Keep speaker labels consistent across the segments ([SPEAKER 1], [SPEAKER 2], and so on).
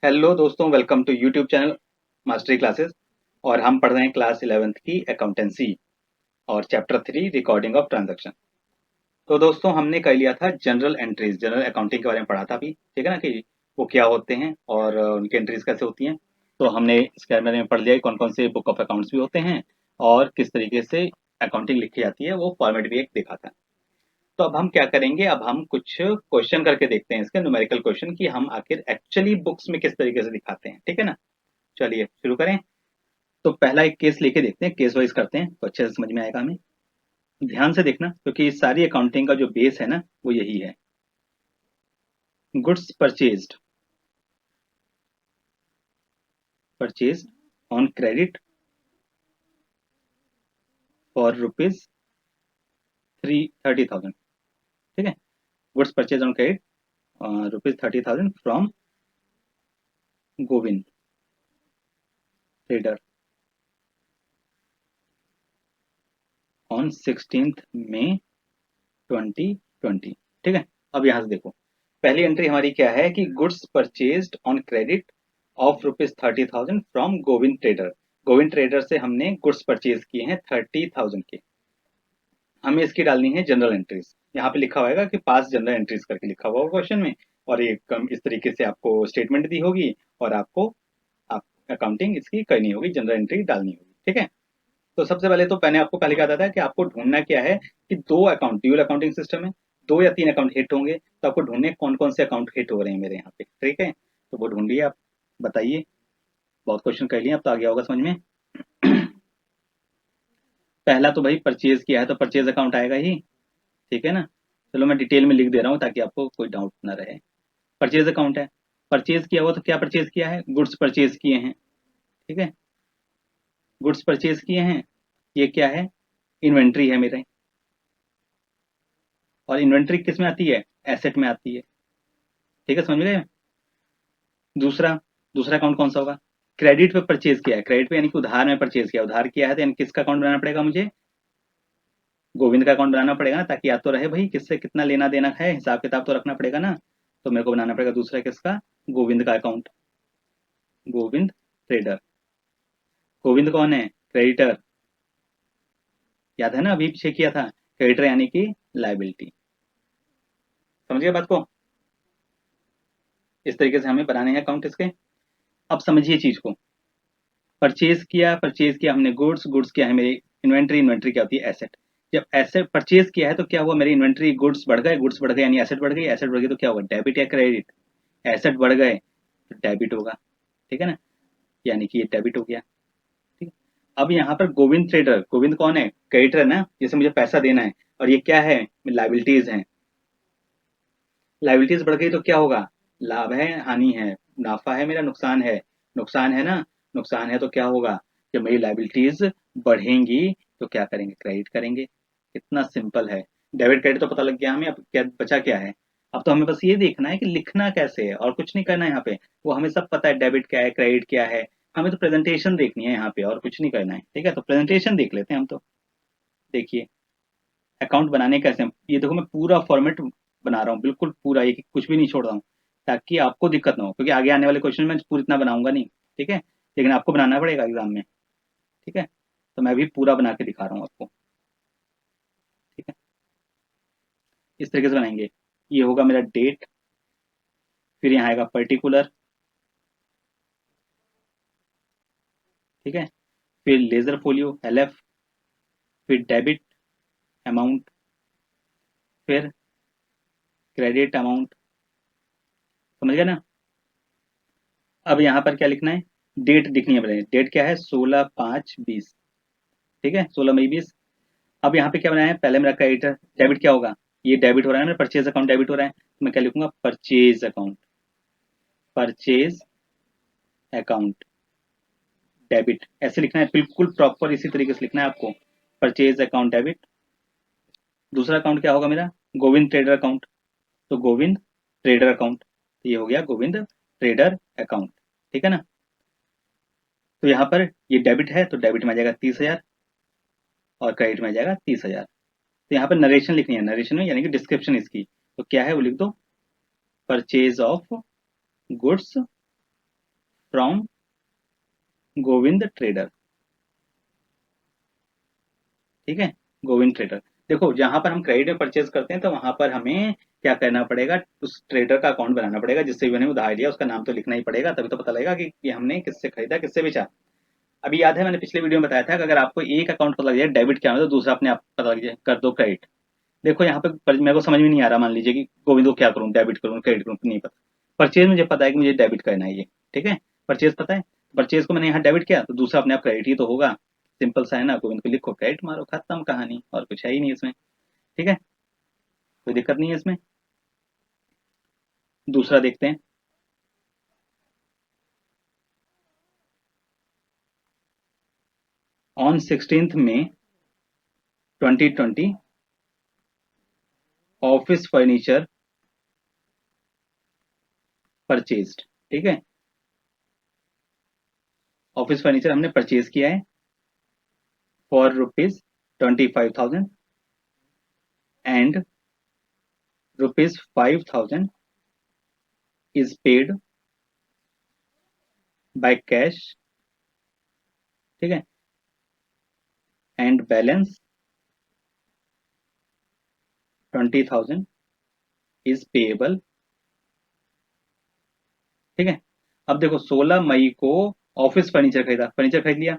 [SPEAKER 1] Hello दोस्तों, welcome to YouTube channel mastery classes. और हम पढ़ रहे हैं क्लास 11th की अकाउंटेंसी और चैप्टर 3 रिकॉर्डिंग ऑफ ट्रांजैक्शन। तो दोस्तों, हमने कर लिया था जनरल एंट्रीज, जनरल अकाउंटिंग के बारे में पढ़ा था अभी, ठीक है ना, कि वो क्या होते हैं और उनकी एंट्रीज कैसे होती हैं। तो हमने इसके बारे में पढ़ लिया कौन कौन से बुक ऑफ अकाउंट्स भी होते हैं और किस तरीके से अकाउंटिंग लिखी जाती है, वो फॉर्मेट भी एक देखा था। तो अब हम क्या करेंगे, अब हम कुछ क्वेश्चन करके देखते हैं, इसके न्यूमेरिकल क्वेश्चन, कि हम आखिर एक्चुअली बुक्स में किस तरीके से दिखाते हैं, ठीक है ना। चलिए शुरू करें। तो पहला एक केस लेके देखते हैं, केस वाइज करते हैं तो अच्छे से समझ में आएगा हमें। ध्यान से देखना, क्योंकि सारी अकाउंटिंग का जो बेस है ना, वो यही है। Goods purchased, purchase on credit for rupees 30,000, ठीक है। Goods purchase on credit rupees 30,000 from Govind trader on 16 May 2020, ठीक है। अब यहाँ से देखो, पहली एंट्री हमारी क्या है कि goods purchased on credit of rupees 30,000 from Govind trader. Govind trader से हमने गुड्स परचेज किए हैं 30,000 के। हमें इसकी डालनी है जनरल एंट्रीज। यहाँ पे लिखा होगा कि पास जनरल एंट्रीज करके लिखा हुआ क्वेश्चन में, और ये इस तरीके से आपको स्टेटमेंट दी होगी और आपको आप अकाउंटिंग इसकी करनी होगी, जनरल एंट्री डालनी होगी, ठीक है। तो सबसे पहले तो मैंने आपको पहले कहा था कि आपको ढूंढना क्या है कि दो अकाउंट, ड्यूल अकाउंटिंग सिस्टम है, दो या तीन अकाउंट हिट होंगे, तो आपको ढूंढने कौन कौन से अकाउंट हिट हो रहे हैं मेरे यहाँ पे, ठीक है। तो वो ढूंढिए आप, बताइए। बहुत क्वेश्चन कर लिए, अब तो आ गया होगा समझ में। पहला तो भाई परचेज किया है तो परचेज अकाउंट आएगा ही, ठीक है ना। चलो मैं डिटेल में लिख दे रहा हूँ ताकि आपको कोई डाउट ना रहे। परचेज अकाउंट है, परचेज किया हुआ तो क्या परचेज किया है, गुड्स परचेज किए हैं, ठीक है। गुड्स परचेज किए हैं, ये क्या है, इन्वेंट्री है मेरे। और इन्वेंट्री किस में आती है, एसेट में आती है, ठीक है, समझ गए। दूसरा, दूसरा अकाउंट कौन सा होगा, क्रेडिट पे परचेज किया है, क्रेडिट पे यानी कि उधार में परचेज किया, उधार किया है तो यानी किसका अकाउंट बनाना पड़ेगा मुझे, गोविंद का अकाउंट बनाना पड़ेगा ना, ताकि याद तो रहे भाई किससे कितना लेना देना है, हिसाब किताब तो रखना पड़ेगा ना। तो मेरे को बनाना पड़ेगा दूसरा किसका, गोविंद का अकाउंट, गोविंद ट्रेडर। गोविंद कौन है, क्रेडिटर, याद है ना अभी पीछे किया था, क्रेडिटर यानी कि लाइबिलिटी। समझ गए बात को। इस तरीके से हमें बनाने हैं अकाउंट इसके। अब समझिए चीज को, परचेज किया, परचेज किया हमने गुड्स, गुड्स क्या है मेरी इन्वेंट्री, इन्वेंट्री क्या होती है, एसेट। जब एसेट परचेज किया है तो क्या हुआ, मेरी इन्वेंट्री, गुड्स बढ़ गए, गुड्स बढ़ गए यानी एसेट बढ़ गई, एसेट बढ़ गई तो क्या होगा, डेबिट या क्रेडिट, एसेट बढ़ गए तो डेबिट होगा, ठीक है ना, यानी कि ये डेबिट हो गया, ठीक है। अब यहाँ पर गोविंद ट्रेडर, गोविंद कौन है, क्रेडिटर है ना, जिसे मुझे पैसा देना है, और ये क्या है, लाइबिलिटीज है। लाइबिलिटीज बढ़ गई तो क्या होगा, लाभ है हानि है, मुनाफा है मेरा नुकसान है, नुकसान है ना, नुकसान है तो क्या होगा, जब मेरी लाइबिलिटीज बढ़ेंगी तो क्या करेंगे, क्रेडिट करेंगे। कितना सिंपल है, डेबिट क्रेडिट तो पता लग गया हमें, अब क्या बचा, क्या है। अब तो हमें बस ये देखना है कि लिखना कैसे है और कुछ नहीं करना है यहाँ पे, वो हमें सब पता है, डेबिट क्या है, क्रेडिट क्या है। हमें तो प्रेजेंटेशन देखनी है यहाँ पे और कुछ नहीं करना है, ठीक है। तो प्रेजेंटेशन देख लेते हैं हम तो। देखिए, अकाउंट बनाने कैसे हैं। ये देखो मैं पूरा फॉर्मेट बना रहा हूँ, बिल्कुल पूरा, एक कुछ भी नहीं छोड़ रहा हूँ, ताकि आपको दिक्कत ना हो, क्योंकि आगे आने वाले क्वेश्चन में पूरी इतना बनाऊंगा नहीं, ठीक है। लेकिन आपको बनाना पड़ेगा एग्जाम में, ठीक है। तो मैं भी पूरा बना के दिखा रहा हूँ आपको, ठीक है। इस तरीके से बनाएंगे, ये होगा मेरा डेट, फिर यहाँ आएगा पर्टिकुलर, ठीक है, फिर लेजर फोलियो LF, फिर डेबिट अमाउंट, फिर क्रेडिट अमाउंट, समझ गए ना। अब यहाँ पर क्या लिखना है, डेट दिखनी है, बताइए डेट क्या है, 16/5/20, ठीक है, 16 मई 20। अब यहाँ पे क्या बनाया है, पहले मेरा क्रेडिटर, डेबिट क्या होगा, ये डेबिट हो रहा है, मेरा परचेज अकाउंट डेबिट हो रहा है, तो मैं क्या लिखूंगा, purchase account, purchase account debit, ऐसे लिखना है, बिल्कुल प्रॉपर इसी तरीके से लिखना है आपको, परचेज अकाउंट डेबिट। दूसरा अकाउंट क्या होगा मेरा, गोविंद ट्रेडर अकाउंट, तो गोविंद ट्रेडर अकाउंट, तो ये हो गया गोविंद ट्रेडर अकाउंट, ठीक है ना। तो यहाँ पर ये डेबिट है तो डेबिट में आ जाएगा 30,000 और क्रेडिट में आ जाएगा 30,000। तो यहाँ पर नरेशन लिखनी है, नरेशन में यानी कि डिस्क्रिप्शन इसकी, तो क्या है वो लिख दो, purchase of goods from Govind trader. ठीक है, गोविंद ट्रेडर। देखो जहां पर हम क्रेडिट में परचेज करते हैं तो वहां पर हमें क्या करना पड़ेगा, उस ट्रेडर का अकाउंट बनाना पड़ेगा जिससे भी मैंने उधार लिया, उसका नाम तो लिखना ही पड़ेगा, तभी तो पता लगेगा कि ये हमने किससे खरीदा किससे बेचा। अभी याद है मैंने पिछले वीडियो में बताया था कि अगर आपको एक अकाउंट पता लग जाए डेबिट क्या है तो दूसरा अपने आप पता लग जाए, कर दो क्रेडिट। देखो यहाँ पे मेरे को समझ में नहीं आ रहा, मान लीजिए कि गोविंद को क्या करूँ, डेबिट करूँ क्रेडिट करूँ, नहीं पता। परचेज मुझे पता है कि मुझे डेबिट करना है ये, ठीक है, परचेज पता है, परचेज को मैंने यहाँ डेबिट किया तो दूसरा अपने आप क्रेडिट ही तो होगा। सिंपल सा है ना, गोविंद को लिखो क्रेडिट मारो, खत्म कहानी, और कुछ है ही नहीं इसमें। ठीक है, कोई दिक्कत नहीं है इसमें। दूसरा देखते हैं। On 16 May 2020 office furniture purchased. ठीक है, ऑफिस फर्नीचर हमने परचेज किया है for ₹25,000 and ₹5,000 is paid by cash. ठीक है, एंड बैलेंस 20,000 इज पेएबल। ठीक है, अब देखो 16 मई को ऑफिस फर्नीचर खरीदा, फर्नीचर खरीद लिया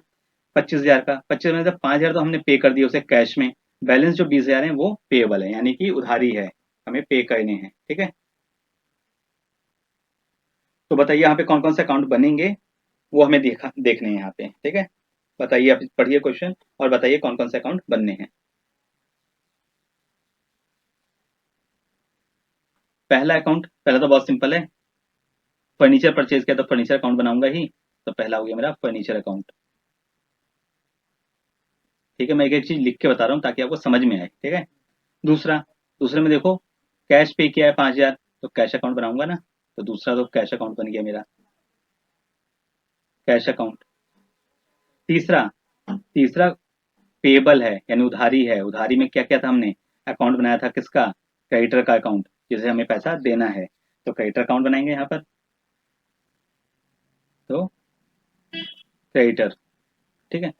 [SPEAKER 1] 25,000 का, 25 में से 5,000 तो हमने पे कर दिया उसे कैश में, बैलेंस जो 20,000 है वो पेएबल है, यानी कि उधारी है, हमें पे करने हैं। ठीक है, तो बताइए यहाँ पे कौन कौन से अकाउंट बनेंगे, वो हमें देखने हैं यहाँ पे। ठीक है, बताइए, आप पढ़िए क्वेश्चन और बताइए कौन कौन से अकाउंट बनने हैं। पहला अकाउंट, पहला तो बहुत सिंपल है, फर्नीचर परचेज किया तो फर्नीचर अकाउंट बनाऊंगा ही, तो पहला हो गया मेरा फर्नीचर अकाउंट। ठीक है, मैं एक एक चीज लिख के बता रहा हूँ ताकि आपको समझ में आए। ठीक है, दूसरा, दूसरे में देखो कैश पे किया है 5,000 तो कैश अकाउंट बनाऊंगा ना, तो दूसरा तो कैश अकाउंट बन गया मेरा, कैश अकाउंट। तीसरा, तीसरा पेबल है यानी उधारी है, उधारी में क्या क्या था हमने, अकाउंट बनाया था किसका, क्रेडिटर का अकाउंट, जिसे हमें पैसा देना है, तो क्रेडिटर अकाउंट बनाएंगे यहाँ पर, तो क्रेडिटर। ठीक है,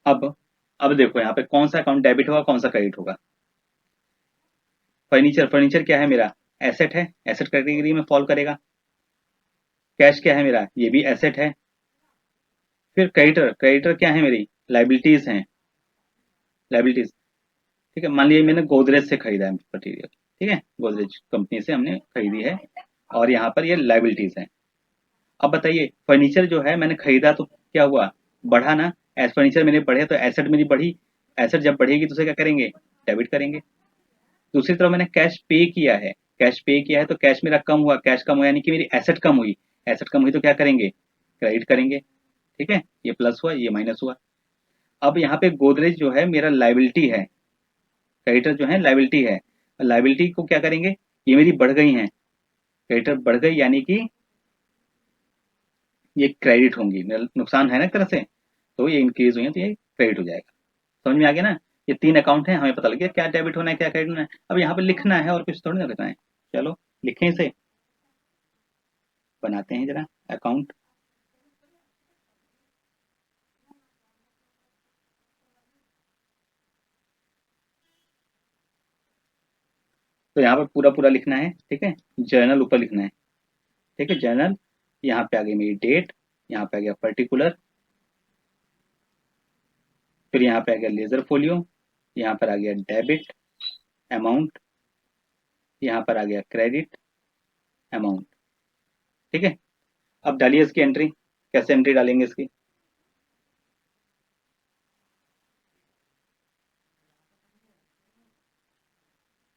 [SPEAKER 1] अब देखो यहाँ पे कौन सा अकाउंट डेबिट होगा कौन सा क्रेडिट होगा। फर्नीचर, फर्नीचर क्या है मेरा, एसेट है, एसेट कैटेगरी में फॉल करेगा। कैश क्या है मेरा, ये भी एसेट है। फिर क्रेडिटर, क्रेडिटर क्या है मेरी, लाइबिलिटीज हैं, लाइबिलिटीज। ठीक है, मान लीजिए मैंने गोदरेज से खरीदा है मटीरियल, ठीक है, गोदरेज कंपनी से हमने खरीदी है और यहाँ पर ये लाइबिलिटीज है। अब बताइए फर्नीचर जो है मैंने खरीदा तो क्या हुआ, बढ़ा ना, एज फर्नीचर मेरे बढ़े तो एसेट मेरी बढ़ी, एसेट जब बढ़ेगी तो उसे क्या करेंगे, डेबिट करेंगे। दूसरी तरफ मैंने कैश पे किया है, कैश पे किया है तो कैश मेरा कम हुआ, कैश कम हुआ यानी कि मेरी एसेट कम हुई, एसेट कम हुई तो क्या करेंगे, क्रेडिट करेंगे। ठीक है, ये प्लस हुआ ये माइनस हुआ। अब यहाँ पे गोदरेज जो है मेरा लाइबिलिटी है, क्रेडिटर जो है लाइबिलिटी है, लाइबिलिटी को क्या करेंगे, ये मेरी बढ़ गई है, क्रेडिटर बढ़ गई यानी कि ये क्रेडिट होंगी, मेरा नुकसान है ना एक तरह से, तो ये इंक्रीज हुई है तो ये क्रेडिट हो जाएगा। समझ में आ गया ना, ये 3 अकाउंट है, हमें पता लग गया क्या डेबिट होना है क्या क्रेडिट होना है। अब यहाँ पे लिखना है और कुछ थोड़ी ना लिखना है, चलो लिखें इसे, बनाते हैं जरा अकाउंट। तो यहाँ पे पूरा पूरा लिखना है, ठीक है, जर्नल ऊपर लिखना है। ठीक है, जर्नल, यहाँ पे आ गई मेरी डेट, यहाँ पे आ गया पर्टिकुलर, फिर यहाँ पे आ गया लेजर फोलियो, यहाँ पर आ गया डेबिट अमाउंट, यहाँ पर आ गया क्रेडिट अमाउंट। ठीक है, अब डालिए इसकी एंट्री, कैसे एंट्री डालेंगे इसकी।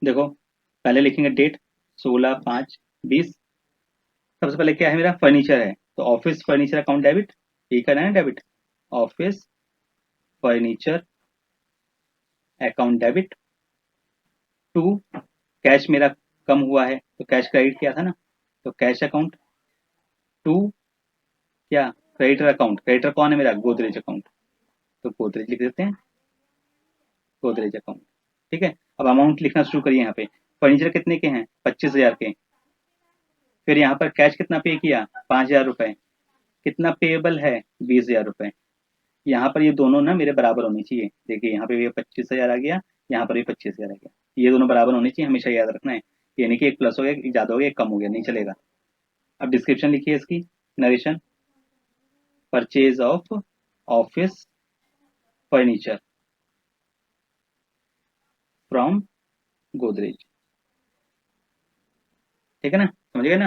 [SPEAKER 1] देखो पहले लिखेंगे डेट 16/5/20, सबसे पहले क्या है मेरा फर्नीचर है तो ऑफिस फर्नीचर अकाउंट डेबिट, ठीक है ना, debit office furniture account debit to, cash मेरा कम हुआ है तो कैश क्रेडिट किया था ना, तो कैश अकाउंट टू क्या, क्रेडिटर अकाउंट, क्रेडिटर कौन है मेरा, गोदरेज अकाउंट, तो गोदरेज लिख देते हैं, गोदरेज अकाउंट। ठीक है, अब अमाउंट लिखना शुरू करिए, यहाँ पे फर्नीचर कितने के हैं, 25,000 के, फिर यहाँ पर कैश कितना पे किया, ₹5,000, कितना पेएबल है, 20,000 रुपये। यहाँ पर ये दोनों ना मेरे बराबर होने चाहिए। देखिए यहाँ पे भी 25,000 आ गया, यहाँ पर भी 25,000 आ गया, ये दोनों बराबर होने चाहिए, हमेशा याद रखना है। ये नहीं कि एक प्लस हो गया, एक ज़्यादा हो गया, एक कम हो गया, नहीं चलेगा। अब डिस्क्रिप्शन लिखिए इसकी, narration, purchase of office furniture from Godrej. ठीक है ना, समझ गए ना,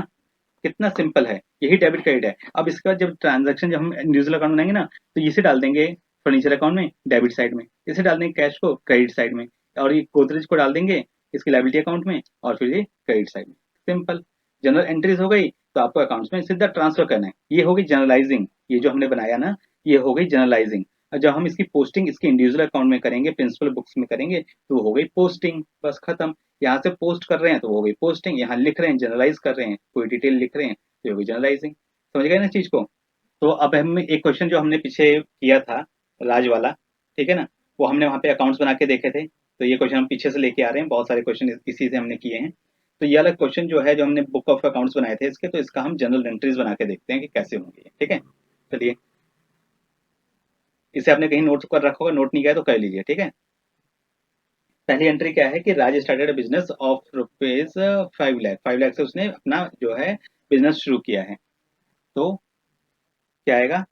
[SPEAKER 1] कितना सिंपल है, यही डेबिट क्रेडिट है। अब इसका जब ट्रांजैक्शन, जब हम इंडिविजुअल अकाउंट बनाएंगे ना, तो इसे डाल देंगे फर्नीचर अकाउंट में डेबिट साइड में, इसे डाल देंगे कैश को क्रेडिट साइड में, और ये गोदरेज को डाल देंगे इसकी लायबिलिटी अकाउंट में, और फिर ये क्रेडिट साइड में। सिंपल, जनरल एंट्रीज हो गई, तो आपको अकाउंट्स में सीधा ट्रांसफर करना है। ये हो गई जनरलाइजिंग, ये जो हमने बनाया ना, ये हो गई जनरलाइजिंग। और जब हम इसकी पोस्टिंग इसके इंडिविजुअल अकाउंट में करेंगे, प्रिंसिपल बुक्स में करेंगे, तो हो गई पोस्टिंग, बस खत्म। यहाँ से पोस्ट कर रहे हैं तो वो हो गई पोस्टिंग, यहाँ लिख रहे हैं जनरलाइज कर रहे हैं, कोई डिटेल लिख रहे हैं तो होगी जनरलाइजिंग। समझ गए ना चीज को। तो अब हम एक क्वेश्चन जो हमने पीछे किया था, राज वाला, ठीक है ना, वो हमने वहाँ पे अकाउंट्स बना के देखे थे, तो ये क्वेश्चन हम पीछे से लेके आ रहे हैं, बहुत सारे क्वेश्चन इसी से हमने किए हैं। तो ये वाला क्वेश्चन जो है, जो हमने बुक ऑफ अकाउंट्स बनाए थे इसके, तो इसका हम जनरल एंट्रीज बना के देखते हैं कि कैसे होंगे। ठीक है, चलिए, इसे आपने कहीं नोट कर रखा होगा, नोट नहीं किया तो कर लीजिए। ठीक है, पहली एंट्री क्या है कि Raj started business of rupees 5 lakh, 5 lakh से उसने अपना जो है बिजनेस शुरू किया है। तो क्या आएगा,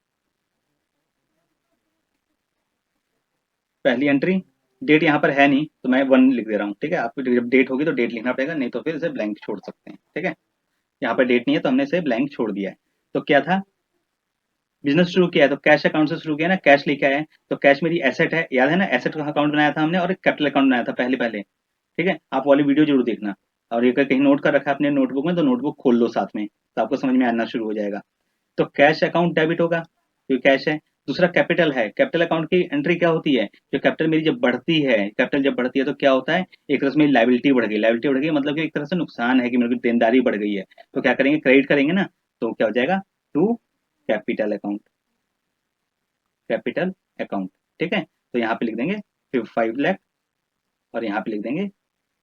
[SPEAKER 1] पहली एंट्री, डेट यहाँ पर है नहीं तो मैं 1 लिख दे रहा हूँ। ठीक है, आपको जब डेट होगी तो डेट लिखना पड़ेगा, नहीं तो फिर इसे ब्लैंक छोड़ सकते हैं। ठीक है, यहाँ पर डेट नहीं है तो हमने इसे ब्लैंक छोड़ दिया है। तो क्या था, बिजनेस शुरू किया है तो कैश अकाउंट से शुरू किया ना, कैश लेके आया है, तो कैश मेरी एसेट है, याद है ना, एसेट का अकाउंट बनाया था हमने, और एक कैपिटल अकाउंट बनाया था पहले पहले। ठीक है, आप वाली वीडियो जरूर देखना, और ये अगर कहीं नोट कर रखा है अपने नोटबुक में तो नोटबुक खोल लो साथ में, तो आपको समझ में आना शुरू हो जाएगा। तो कैश अकाउंट डेबिट होगा क्योंकि कैश है। दूसरा कैपिटल है, कैपिटल अकाउंट की एंट्री क्या होती है, जो कैपिटल मेरी जब बढ़ती है, कैपिटल जब बढ़ती है तो क्या होता है, एक तरह से मेरी लायबिलिटी बढ़ गई, लायबिलिटी बढ़ गई मतलब कि एक तरह से नुकसान है कि मेरी देनदारी बढ़ गई है, तो क्या करेंगे, क्रेडिट करेंगे ना, तो क्या हो जाएगा, to capital account, capital account. ठीक है, तो यहाँ पे लिख देंगे फिर 5 लाख, और यहाँ पे लिख देंगे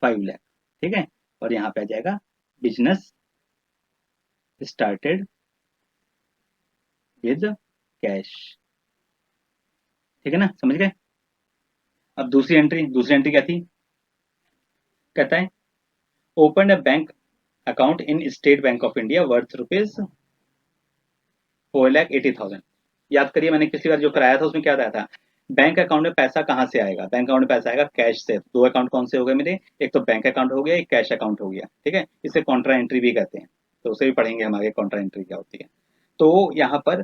[SPEAKER 1] 5 लाख। ठीक है, और यहाँ पे आ जाएगा बिजनेस स्टार्टेड विद कैश। ठीक है ना, समझ गए। अब दूसरी एंट्री क्या थी, कहता है open a bank account in state bank of India worth rupees 4,80,000। याद करिए, मैंने पिछली बार जो कराया था उसमें क्या बताया था, बैंक अकाउंट में पैसा कहाँ से आएगा, बैंक अकाउंट में पैसा आएगा कैश से। दो अकाउंट कौन से हो गए मेरे, एक तो बैंक अकाउंट हो गया, एक कैश अकाउंट हो गया। ठीक है, इसे कॉन्ट्रा एंट्री भी कहते हैं, तो उसे भी पढ़ेंगे हम आगे, कॉन्ट्रा एंट्री क्या होती है। तो यहाँ पर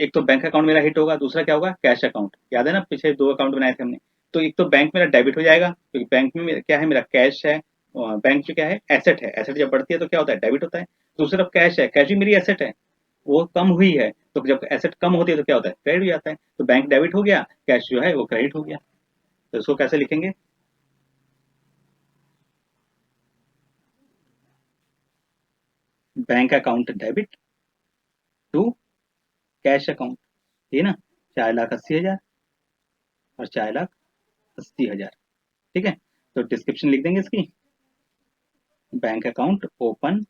[SPEAKER 1] एक तो बैंक अकाउंट मेरा हिट होगा, दूसरा क्या होगा, कैश अकाउंट। याद है ना, पीछे दो अकाउंट बनाए थे हमने, तो एक तो बैंक मेरा डेबिट हो जाएगा क्योंकि बैंक में क्या है, मेरा कैश है। बैंक जो क्या है, एसेट है, एसेट जब बढ़ती है तो क्या होता है, डेबिट होता है। दूसरी तरफ कैश है, कैश भी मेरी एसेट है, वो कम हुई है, तो जब एसेट कम होती है तो क्या होता है, क्रेडिट हो जाता है। तो बैंक डेबिट हो गया, कैश जो है वो क्रेडिट हो गया। तो इसको कैसे लिखेंगे, bank account debit to cash account, ये ना, 4,80,000 और 4,80,000। ठीक है, तो डिस्क्रिप्शन लिख देंगे इसकी, bank account open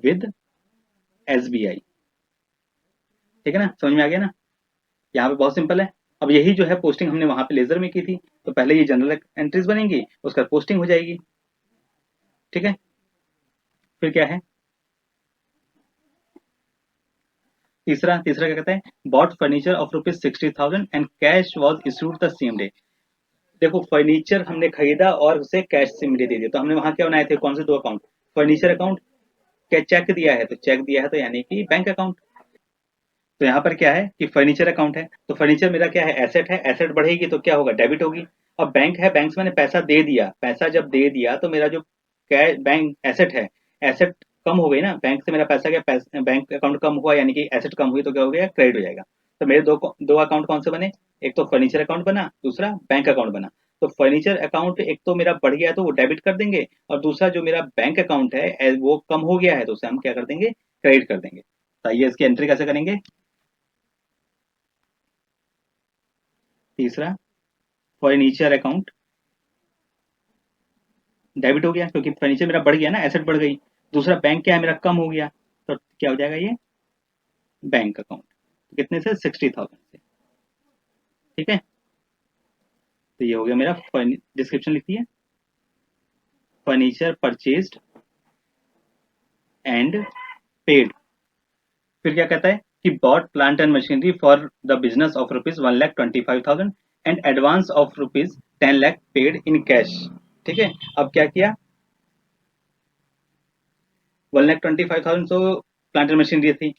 [SPEAKER 1] with SBI। ठीक है ना, समझ में आ गया ना, यहाँ पे बहुत सिंपल है। अब यही जो है पोस्टिंग हमने वहां पे लेजर में की थी, तो पहले ये जनरल एंट्रीज बनेंगी, उसका पोस्टिंग हो जाएगी। ठीक है, फिर क्या है, तीसरा तीसरा क्या कहता है, bought furniture of rupees 60,000 and cash was issued the same day. देखो, फर्नीचर हमने खरीदा और उसे कैश से मिले दे दिया, तो हमने वहां क्या बनाए थे, कौन से दो अकाउंट, फर्नीचर अकाउंट, क्या चेक दिया है तो चेक दिया है, तो यानी कि बैंक अकाउंट। तो यहाँ पर क्या है कि फर्नीचर अकाउंट है, तो फर्नीचर मेरा क्या है, एसेट है, एसेट बढ़ेगी तो क्या होगा, डेबिट होगी। अब बैंक है, बैंक से मैंने पैसा दे दिया, पैसा जब दे दिया तो मेरा जो कैश बैंक एसेट है, एसेट कम हो गई ना, बैंक से मेरा पैसा गया, बैंक अकाउंट कम हुआ, यानी कि एसेट कम हुई तो क्या हो गया, क्रेडिट हो जाएगा। तो मेरे दो अकाउंट कौन से बने, एक तो फर्नीचर अकाउंट बना, दूसरा बैंक अकाउंट बना। तो फर्नीचर अकाउंट एक तो मेरा बढ़ गया तो वो डेबिट कर देंगे, और दूसरा जो मेरा बैंक अकाउंट है वो कम हो गया है तो उसे हम क्या कर देंगे, क्रेडिट कर देंगे। तो आइए इसकी एंट्री कैसे करेंगे, तीसरा फर्नीचर अकाउंट डेबिट हो गया क्योंकि फर्नीचर मेरा बढ़ गया ना, एसेट बढ़ गई। दूसरा बैंक क्या है, मेरा कम हो गया, तो क्या हो जाएगा ये, बैंक अकाउंट, कितने से 60,000 से, ठीक है। तो ये हो गया मेरा डिस्क्रिप्शन लिखती है, फर्नीचर परचेज्ड एंड पेड। फिर क्या कहता है कि bought plant and machinery for the business of ₹1,25,000 and advance of ₹10 lakh paid in cash, ठीक है। अब क्या किया, 1,25,000 तो प्लांट एंड मशीनरी थी,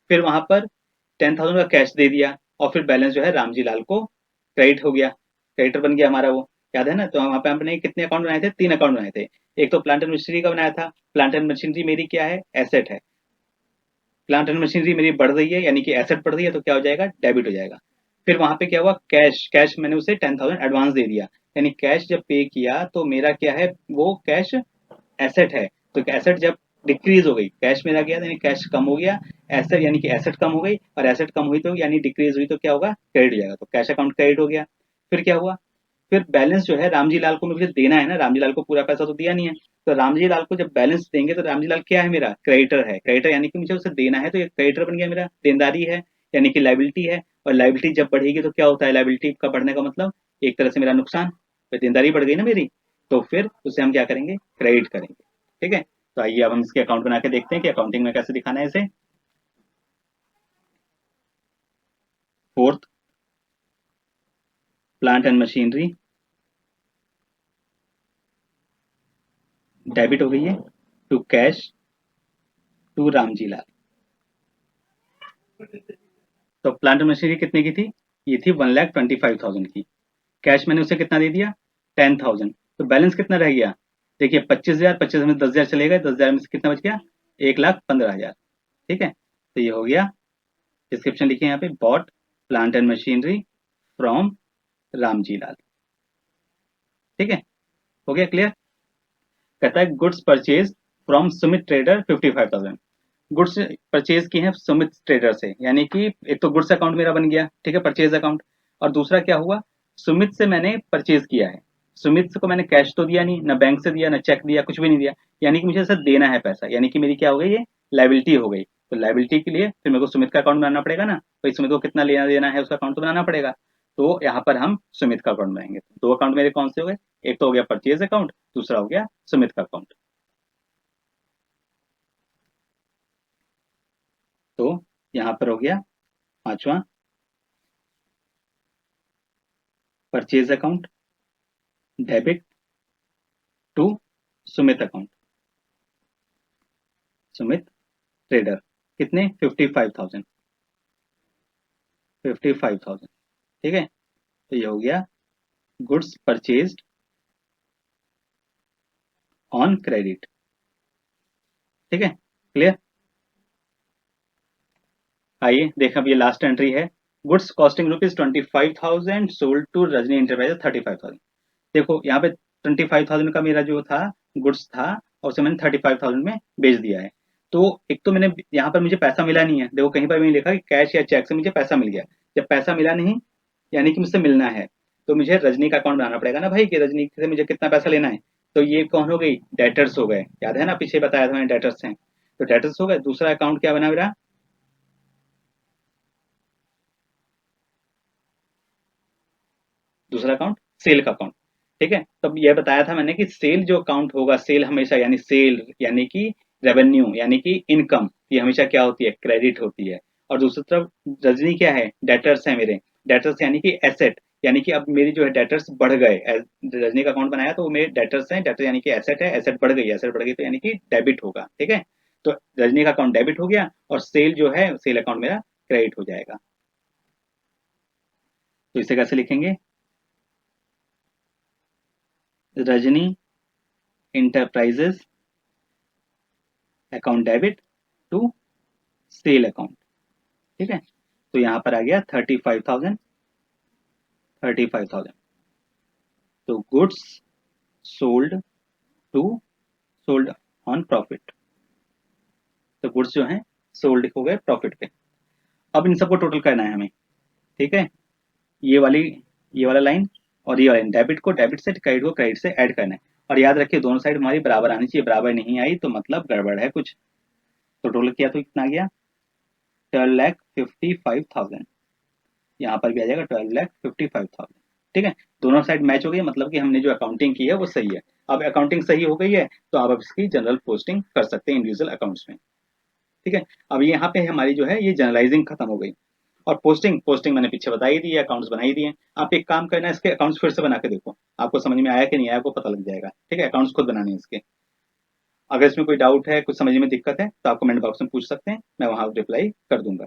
[SPEAKER 1] फिर वहां पर 10,000 का कैश दे दिया, और फिर बैलेंस जो है रामजी लाल को क्रेडिट हो गया, क्रेडिटर बन गया हमारा वो, याद है ना। तो वहां पे हमने कितने अकाउंट बनाए थे, 3 अकाउंट बनाए थे। एक तो प्लांट एंड मशीनरी का बनाया था, प्लांट एंड मशीनरी मेरी क्या है, एसेट है। प्लांट एंड मशीनरी मेरी बढ़ रही है, यानी कि एसेट बढ़ रही है, तो क्या हो जाएगा, डेबिट हो जाएगा। फिर वहां पे क्या हुआ, कैश, कैश मैंने उसे 10,000 एडवांस दे दिया, यानी कैश जब पे किया तो मेरा क्या है, वो कैश एसेट है। तो एसेट जब डिक्रीज हो गई, कैश मेरा गया यानी कैश कम हो गया, एसेट यानी कि एसेट कम हो गई, और एसेट कम हुई तो यानी डिक्रीज हुई तो क्या होगा, क्रेडिट हो जाएगा, तो कैश अकाउंट क्रेडिट हो गया। फिर क्या हुआ, फिर बैलेंस जो है रामजी लाल को मुझे देना है ना, रामजी लाल को पूरा पैसा तो दिया नहीं है, तो रामजी लाल को जब बैलेंस देंगे तो रामजी लाल क्या है, मेरा क्रेडिटर है, क्रेडिटर यानी कि मुझे उसे देना है, तो ये क्रेडिटर बन गया मेरा, देनदारी है, यानी कि लाइबिलिटी है। और लाइबिलिटी जब बढ़ेगी तो क्या होता है, लाइबिलिटी का बढ़ने का मतलब एक तरह से मेरा नुकसान, फिर देनदारी बढ़ गई ना मेरी, तो फिर उसे हम क्या करेंगे, क्रेडिट करेंगे, ठीक है। तो आइए अब हम इसके अकाउंट बना के देखते हैं कि अकाउंटिंग में कैसे दिखाना है इसे। Fourth, plant and machinery debit हो गई है to cash to Ramji Lal. तो प्लांट एंड मशीनरी कितने की थी, ये थी 1,25,000 की, कैश मैंने उसे कितना दे दिया, 10,000, तो बैलेंस कितना रह गया, देखिए 25,000, 25 में 10,000 चले गए, 10,000 में से कितना बच गया, 1,15,000, ठीक है। तो ये हो गया, डिस्क्रिप्शन लिखिए यहाँ पे, bought plant and machinery from Ramji Lal, ठीक है, हो गया क्लियर। कहता है goods purchase from Sumit trader 55,000, goods purchase की है सुमित ट्रेडर से, यानी कि एक तो गुड्स अकाउंट मेरा बन गया, ठीक है, परचेज अकाउंट, और दूसरा क्या हुआ, सुमित से मैंने परचेज किया है, सुमित को मैंने कैश तो दिया नहीं, ना बैंक से दिया, ना चेक दिया, कुछ भी नहीं दिया, यानी कि मुझे सर देना है पैसा, यानी कि मेरी क्या हो गई, ये लाइबिलिटी हो गई। तो लाइबिलिटी के लिए फिर मेरे को सुमित का अकाउंट बनाना पड़ेगा ना, भाई सुमित को कितना लेना देना है उसका अकाउंट तो बनाना पड़ेगा। तो यहाँ पर हम सुमित का अकाउंट बनाएंगे, दो अकाउंट मेरे कौन से हो गए, एक तो हो गया परचेज अकाउंट, दूसरा हो गया सुमित का अकाउंट। तो यहाँ पर हो गया पांचवा, purchase account debit to Sumit account, Sumit trader, कितने, 55,000, 55,000, ठीक है। तो ये हो गया गुड्स परचेज्ड ऑन क्रेडिट, ठीक है, क्लियर। आइए देखें, अब ये लास्ट एंट्री है, goods costing ₹25,000 sold to Rajni enterprises 35,000। देखो यहाँ पे 25,000 का मेरा जो था गुड्स था, और उसे मैंने 35,000 में बेच दिया है। तो एक तो मैंने यहाँ पर मुझे पैसा मिला नहीं है, देखो कहीं पर भी नहीं लिखा कि कैश या चेक से मुझे पैसा मिल गया, जब पैसा मिला नहीं यानी कि मुझसे मिलना है, तो मुझे रजनी का अकाउंट बनाना पड़ेगा ना भाई, कि रजनी से मुझे कितना पैसा लेना है। तो ये कौन हो गई, डेटर्स हो गए, याद है ना पीछे बताया था मैंने, डेटर्स हैं, तो डेटर्स हो गए। दूसरा अकाउंट क्या बना मेरा, दूसरा अकाउंट सेल का अकाउंट, ठीक है। तब यह बताया था मैंने कि सेल जो अकाउंट होगा, सेल हमेशा यानी सेल यानी कि रेवेन्यू यानी कि इनकम, ये हमेशा क्या होती है, क्रेडिट होती है। और दूसरी तरफ रजनी क्या है, डेटर्स है मेरे, डेटर्स यानी कि एसेट, यानी कि अब मेरी जो है डेटर्स बढ़ गए, रजनी का अकाउंट बनाया तो वो मेरे डेटर्स हैं, डेटर यानी कि एसेट है, एसेट बढ़ गई, एसेट बढ़ गई तो यानी कि डेबिट होगा, ठीक है। तो रजनी का अकाउंट डेबिट हो गया, और सेल जो है, सेल अकाउंट मेरा क्रेडिट हो जाएगा। तो इसे कैसे लिखेंगे, Rajni enterprises account debit to sale account, ठीक है। तो यहां पर आ गया 35,000, 35,000, तो goods sold to, sold on profit, तो गुड्स जो है सोल्ड हो गए प्रॉफिट पे। अब इन सबको टोटल करना है हमें, ठीक है, ये वाली, ये वाला लाइन और ये वाला लाइन, डेबिट को डेबिट से, क्रेडिट को क्रेडिट से ऐड करना है, और याद रखिए दोनों साइड हमारी बराबर आनी चाहिए, बराबर नहीं आई तो मतलब गड़बड़ है कुछ। तो टोटल किया तो कितना आ गया, 12,55,000, यहाँ पर भी आ जाएगा 12,55,000। ठीक है, दोनों साइड मैच हो गई, मतलब कि हमने जो अकाउंटिंग की है वो सही है। अब अकाउंटिंग सही हो गई है तो आप अब इसकी जनरल पोस्टिंग कर सकते हैं इंडिविजुअल अकाउंट्स में। ठीक है, अब यहाँ पे हमारी जो है ये जनरलाइजिंग खत्म हो गई। और पोस्टिंग पोस्टिंग मैंने पीछे बता ही दी है, अकाउंट्स बना ही दिए। आप एक काम करना, इसके अकाउंट्स फिर से बना के देखो, आपको समझ में आया कि नहीं आया, आपको पता लग जाएगा। ठीक है, अकाउंट्स खुद बनाने हैं इसके। अगर इसमें कोई डाउट है, कुछ समझने में दिक्कत है, तो आप कमेंट बॉक्स में पूछ सकते हैं, मैं वहां रिप्लाई कर दूंगा।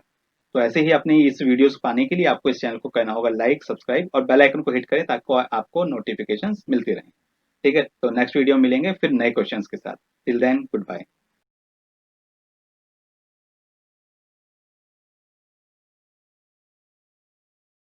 [SPEAKER 1] तो ऐसे ही अपनी इस वीडियोस पाने के लिए आपको इस चैनल को करना होगा लाइक, सब्सक्राइब और बेल आइकन को हिट करें ताकि आपको नोटिफिकेशंस मिलती रहें। ठीक है, तो नेक्स्ट वीडियो में मिलेंगे फिर नए क्वेश्चंस के साथ। Till then, good bye.